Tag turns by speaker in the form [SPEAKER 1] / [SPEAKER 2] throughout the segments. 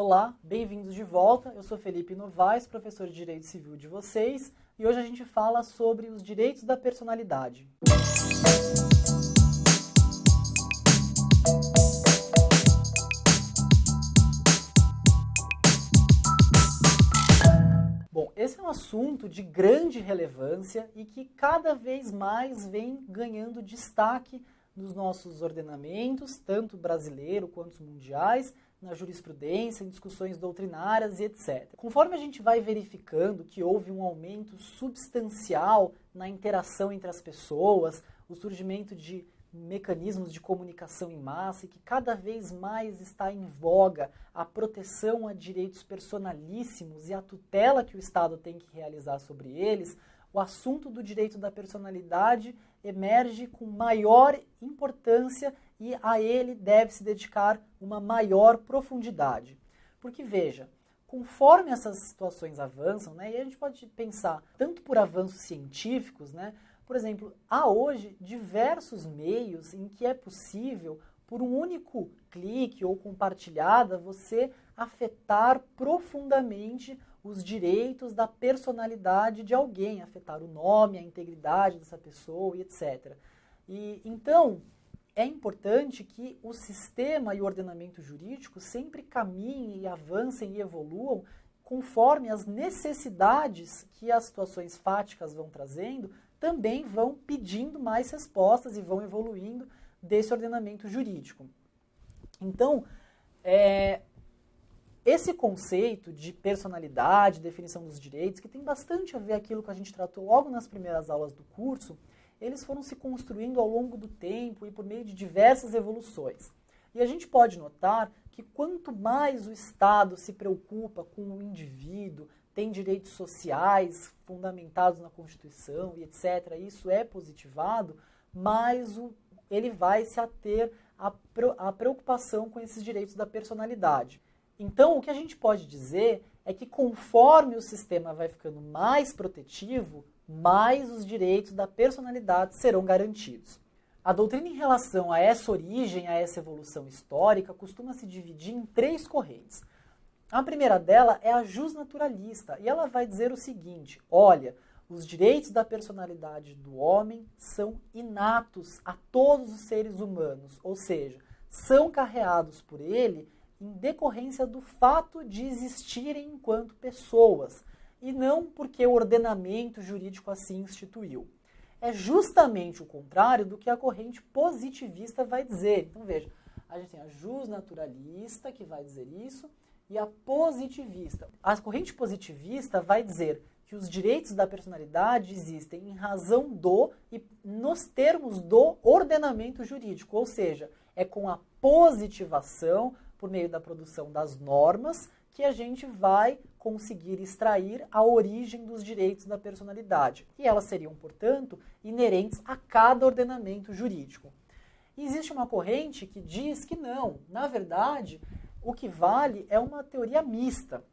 [SPEAKER 1] Olá, bem-vindos de volta. Eu sou Felipe Novaes, professor de Direito Civil de vocês, e hoje a gente fala sobre os direitos da personalidade. Bom, esse é um assunto de grande relevância e que cada vez mais vem ganhando destaque nos nossos ordenamentos, tanto brasileiro quanto os mundiais, na jurisprudência, em discussões doutrinárias e etc. Conforme a gente vai verificando que houve um aumento substancial na interação entre as pessoas, o surgimento de mecanismos de comunicação em massa e que cada vez mais está em voga a proteção a direitos personalíssimos e a tutela que o Estado tem que realizar sobre eles, o assunto do direito da personalidade emerge com maior importância e a ele deve se dedicar uma maior profundidade. Porque, veja, conforme essas situações avançam, e a gente pode pensar tanto por avanços científicos, por exemplo, há hoje diversos meios em que é possível, por um único clique ou compartilhada, você afetar profundamente os direitos da personalidade de alguém, afetar o nome, a integridade dessa pessoa e etc. E então, é importante que o sistema e o ordenamento jurídico sempre caminhem e avancem e evoluam conforme as necessidades que as situações fáticas vão trazendo, também vão pedindo mais respostas e vão evoluindo desse ordenamento jurídico. Então, esse conceito de personalidade, definição dos direitos, que tem bastante a ver aquilo que a gente tratou logo nas primeiras aulas do curso, eles foram se construindo ao longo do tempo e por meio de diversas evoluções. E a gente pode notar que quanto mais o Estado se preocupa com o indivíduo, tem direitos sociais fundamentados na Constituição e etc., isso é positivado, mais ele vai se ater à preocupação com esses direitos da personalidade. Então, o que a gente pode dizer é que conforme o sistema vai ficando mais protetivo, mais os direitos da personalidade serão garantidos. A doutrina em relação a essa origem, a essa evolução histórica, costuma se dividir em três correntes. A primeira dela é a jusnaturalista, e ela vai dizer o seguinte: olha, os direitos da personalidade do homem são inatos a todos os seres humanos, ou seja, são carreados por ele em decorrência do fato de existirem enquanto pessoas, e não porque o ordenamento jurídico assim instituiu. É justamente o contrário do que a corrente positivista vai dizer. Então veja, a gente tem a jusnaturalista que vai dizer isso, e a positivista. A corrente positivista vai dizer que os direitos da personalidade existem em razão do e nos termos do ordenamento jurídico, ou seja, é com a positivação, por meio da produção das normas, que a gente vai conseguir extrair a origem dos direitos da personalidade. E elas seriam, portanto, inerentes a cada ordenamento jurídico. E existe uma corrente que diz que não, na verdade, o que vale é uma teoria mista.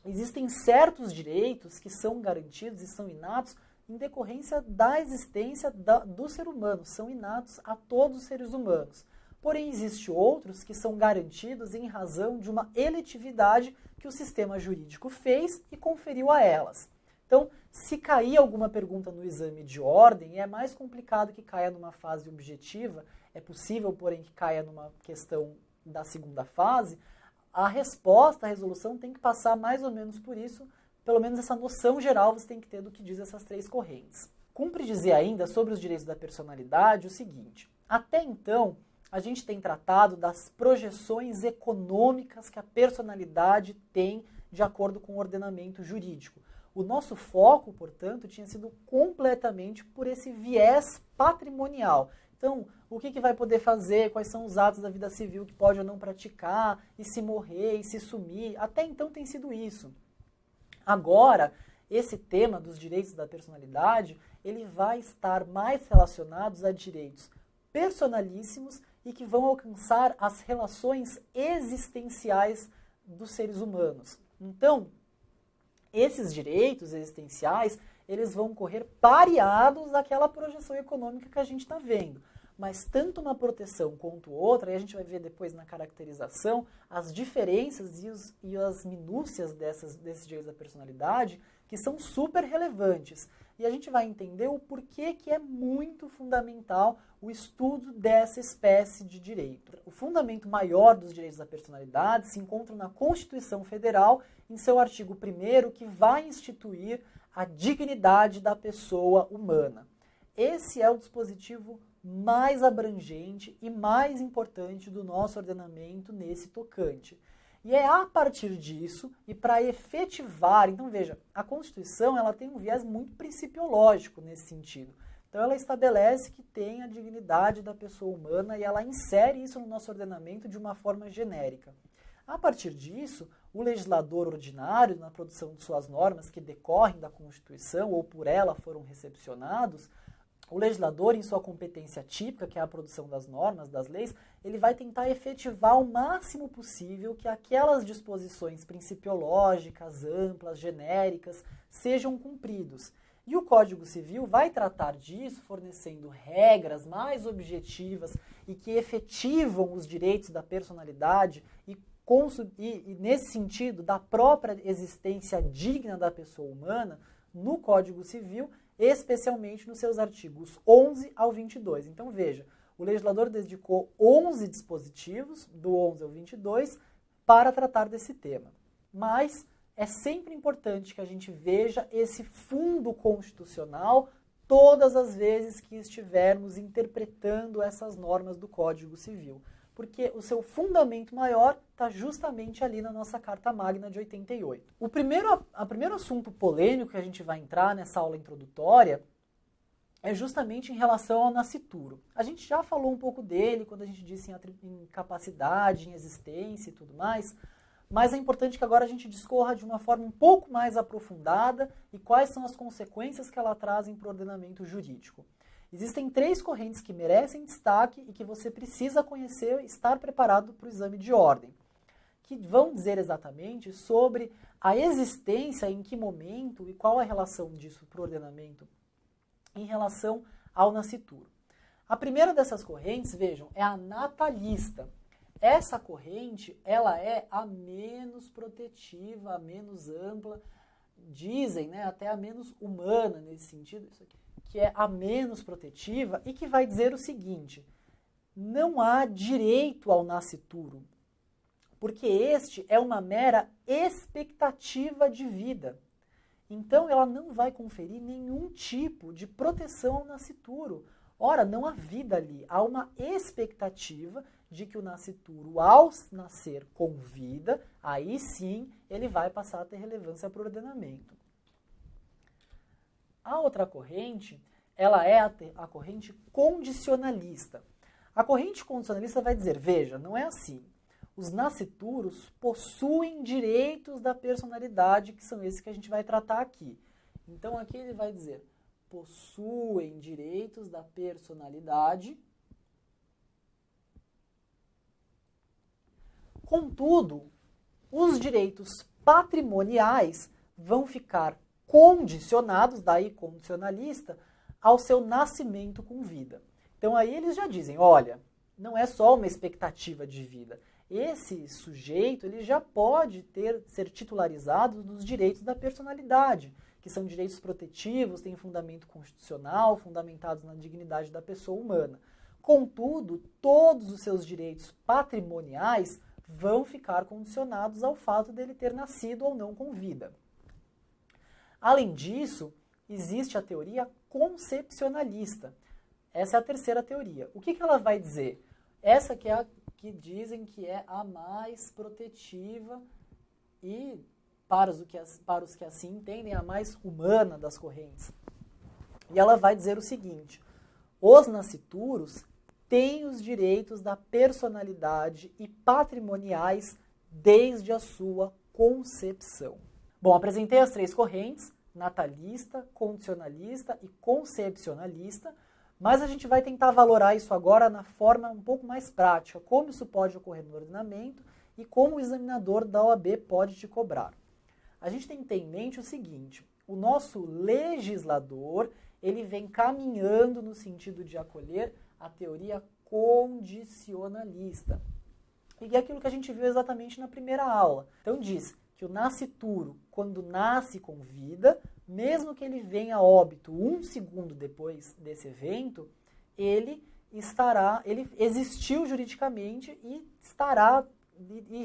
[SPEAKER 1] Existem certos direitos que são garantidos e são inatos em decorrência da existência do ser humano, são inatos a todos os seres humanos. Porém, existem outros que são garantidos em razão de uma eletividade que o sistema jurídico fez e conferiu a elas. Então, se cair alguma pergunta no exame de ordem, é mais complicado que caia numa fase objetiva, é possível, porém, que caia numa questão da segunda fase, a resposta, a resolução tem que passar mais ou menos por isso, pelo menos essa noção geral você tem que ter do que diz essas três correntes. Cumpre dizer ainda sobre os direitos da personalidade o seguinte: até então, a gente tem tratado das projeções econômicas que a personalidade tem de acordo com o ordenamento jurídico. O nosso foco, portanto, tinha sido completamente por esse viés patrimonial. Então, o que vai poder fazer, quais são os atos da vida civil que pode ou não praticar, e se morrer, e se sumir. Até então tem sido isso. Agora, esse tema dos direitos da personalidade, ele vai estar mais relacionado a direitos personalíssimos e que vão alcançar as relações existenciais dos seres humanos. Então, esses direitos existenciais, eles vão correr pareados àquela projeção econômica que a gente está vendo. mas tanto uma proteção quanto outra, e a gente vai ver depois na caracterização, as diferenças e as minúcias desses direitos da personalidade, que são super relevantes. E a gente vai entender o porquê que é muito fundamental o estudo dessa espécie de direito. O fundamento maior dos direitos da personalidade se encontra na Constituição Federal, em seu artigo 1º, que vai instituir a dignidade da pessoa humana. Esse é o dispositivo mais abrangente e mais importante do nosso ordenamento nesse tocante. E é a partir disso, e para efetivar, então veja, a Constituição ela tem um viés muito principiológico nesse sentido. Então ela estabelece que tem a dignidade da pessoa humana e ela insere isso no nosso ordenamento de uma forma genérica. A partir disso, o legislador ordinário, na produção de suas normas que decorrem da Constituição ou por ela foram recepcionados, o legislador, em sua competência típica, que é a produção das normas, das leis, ele vai tentar efetivar o máximo possível que aquelas disposições principiológicas, amplas, genéricas, sejam cumpridos. E o Código Civil vai tratar disso, fornecendo regras mais objetivas e que efetivam os direitos da personalidade e nesse sentido, da própria existência digna da pessoa humana no Código Civil, especialmente nos seus artigos 11 ao 22. Então veja, o legislador dedicou 11 dispositivos, do 11 ao 22, para tratar desse tema. Mas é sempre importante que a gente veja esse fundo constitucional todas as vezes que estivermos interpretando essas normas do Código Civil, porque o seu fundamento maior está justamente ali na nossa Carta Magna de 88. O primeiro assunto polêmico que a gente vai entrar nessa aula introdutória é justamente em relação ao nascituro. A gente já falou um pouco dele quando a gente disse em capacidade, em existência e tudo mais, mas é importante que agora a gente discorra de uma forma um pouco mais aprofundada e quais são as consequências que ela trazem para o ordenamento jurídico. Existem 3 correntes que merecem destaque e que você precisa conhecer e estar preparado para o exame de ordem, que vão dizer exatamente sobre a existência, em que momento e qual a relação disso para o ordenamento em relação ao nascituro. A primeira dessas correntes, vejam, é a natalista. Essa corrente, ela é a menos protetiva, a menos ampla, dizem, né, até a menos humana nesse sentido, isso aqui, que é a menos protetiva e que vai dizer o seguinte: não há direito ao nascituro, porque este é uma mera expectativa de vida. Então ela não vai conferir nenhum tipo de proteção ao nascituro. Ora, não há vida ali, há uma expectativa de que o nascituro, ao nascer com vida, aí sim ele vai passar a ter relevância para o ordenamento. A outra corrente, ela é a corrente condicionalista. A corrente condicionalista vai dizer, veja, não é assim. Os nascituros possuem direitos da personalidade, que são esses que a gente vai tratar aqui. Então aqui ele vai dizer, possuem direitos da personalidade. Contudo, os direitos patrimoniais vão ficar condicionados, daí condicionalista, ao seu nascimento com vida. Então aí eles já dizem, olha, não é só uma expectativa de vida. Esse sujeito ele já pode ser titularizado nos direitos da personalidade, que são direitos protetivos, têm fundamento constitucional, fundamentados na dignidade da pessoa humana. Contudo, todos os seus direitos patrimoniais vão ficar condicionados ao fato dele ter nascido ou não com vida. Além disso, existe a teoria concepcionalista. Essa é a terceira teoria. O que ela vai dizer? Essa que é a que dizem que é a mais protetiva e, para os que assim entendem, a mais humana das correntes. E ela vai dizer o seguinte: os nascituros têm os direitos da personalidade e patrimoniais desde a sua concepção. Bom, apresentei as 3 correntes, natalista, condicionalista e concepcionalista, mas a gente vai tentar valorar isso agora na forma um pouco mais prática, como isso pode ocorrer no ordenamento e como o examinador da OAB pode te cobrar. A gente tem que ter em mente o seguinte: o nosso legislador ele vem caminhando no sentido de acolher a teoria condicionalista. E é aquilo que a gente viu exatamente na primeira aula. Então diz que o nascituro, quando nasce com vida, mesmo que ele venha a óbito 1 segundo depois desse evento, ele existiu juridicamente e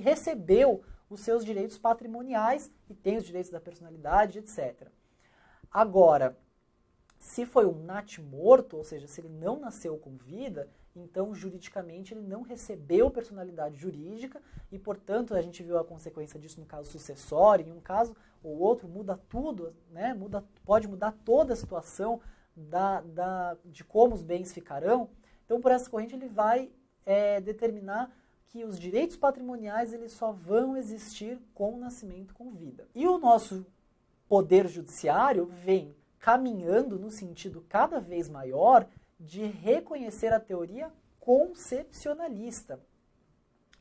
[SPEAKER 1] recebeu os seus direitos patrimoniais e tem os direitos da personalidade, etc. Agora, se foi um natimorto, ou seja, se ele não nasceu com vida, então juridicamente ele não recebeu personalidade jurídica e, portanto, a gente viu a consequência disso no caso sucessório, em um caso ou outro muda tudo, né? Pode mudar toda a situação de como os bens ficarão. Então, por essa corrente, ele vai determinar que os direitos patrimoniais eles só vão existir com o nascimento com vida. E o nosso poder judiciário vem caminhando no sentido cada vez maior de reconhecer a teoria concepcionalista.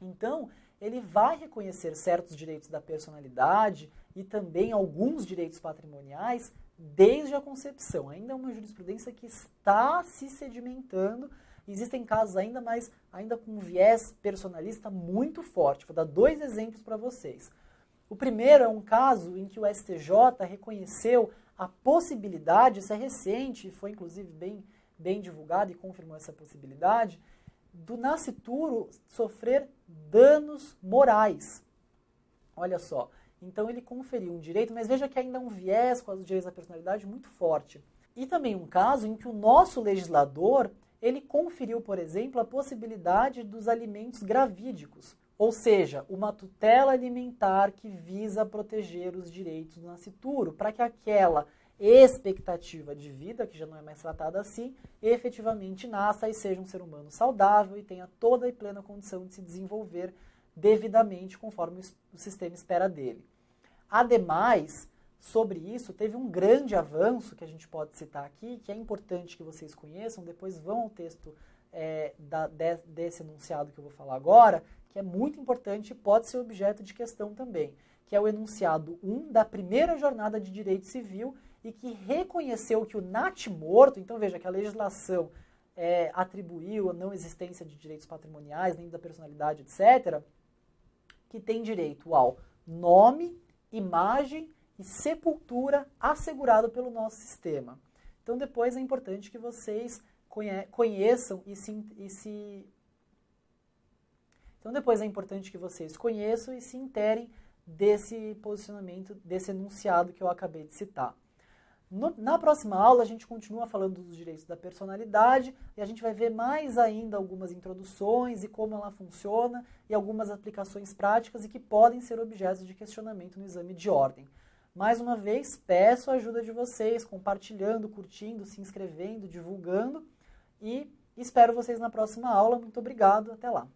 [SPEAKER 1] Então, ele vai reconhecer certos direitos da personalidade e também alguns direitos patrimoniais desde a concepção. Ainda é uma jurisprudência que está se sedimentando. Existem casos ainda com um viés personalista muito forte. Vou dar 2 exemplos para vocês. O primeiro é um caso em que o STJ reconheceu a possibilidade, isso é recente, foi inclusive bem divulgado e confirmou essa possibilidade, do nascituro sofrer danos morais. Olha só, então ele conferiu um direito, mas veja que ainda é um viés com os direitos da personalidade muito forte. E também um caso em que o nosso legislador, ele conferiu, por exemplo, a possibilidade dos alimentos gravídicos, ou seja, uma tutela alimentar que visa proteger os direitos do nascituro, para que aquela expectativa de vida, que já não é mais tratada assim, efetivamente nasça e seja um ser humano saudável e tenha toda e plena condição de se desenvolver devidamente conforme o sistema espera dele. Ademais, sobre isso, teve um grande avanço que a gente pode citar aqui, que é importante que vocês conheçam, depois vão ao texto desse enunciado que eu vou falar agora, que é muito importante e pode ser objeto de questão também, que é o enunciado 1 da primeira jornada de direito civil e que reconheceu que o natimorto, então veja que a legislação atribuiu a não existência de direitos patrimoniais, nem da personalidade, etc., que tem direito ao nome, imagem e sepultura assegurado pelo nosso sistema. Então depois é importante que vocês conheçam Então depois é importante que vocês conheçam e se interem desse posicionamento, desse enunciado que eu acabei de citar. Na próxima aula a gente continua falando dos direitos da personalidade e a gente vai ver mais ainda algumas introduções e como ela funciona e algumas aplicações práticas e que podem ser objetos de questionamento no exame de ordem. Mais uma vez, peço a ajuda de vocês, compartilhando, curtindo, se inscrevendo, divulgando e espero vocês na próxima aula. Muito obrigado, até lá!